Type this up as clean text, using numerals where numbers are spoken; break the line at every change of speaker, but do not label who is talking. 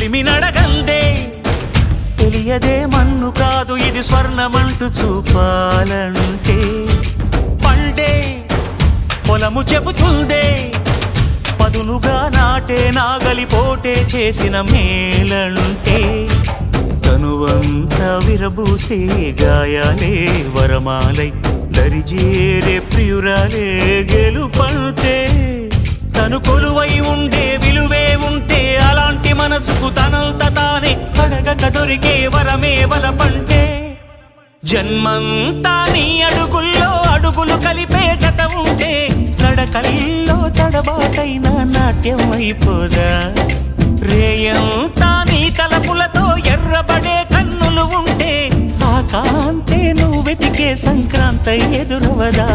చెలిమి నడగందే తెలియదే మన్ను కాదు ఇది స్వర్ణమంటూ చూపాలంటే పండే పొలము చెబుతుందే పదునుగా నాటే నాగలిపోటే చేసిన మేలంటే తనువంతా విరబూసే గాయాలే వరమాలై దరిజేరే ప్రియురాలే గెలుపంటే తను కొలువై ఉండే విలువే ఉంటే అలాంటి మనసుకు తనంత తానే అడగక దొరికే వరమే వలపంటే జన్మంతా నీ అడుగుల్లో అడుగులు కలిపే జత ఉంటే నడకల్లో తడబాటైన నాట్యం అయిపోదా రేయంతా నీ తలపులతో ఎర్రబడే కన్నులు ఉంటే ఆ కాంతే నువ్వు వెతికే సంక్రాంతి ఎదురవదా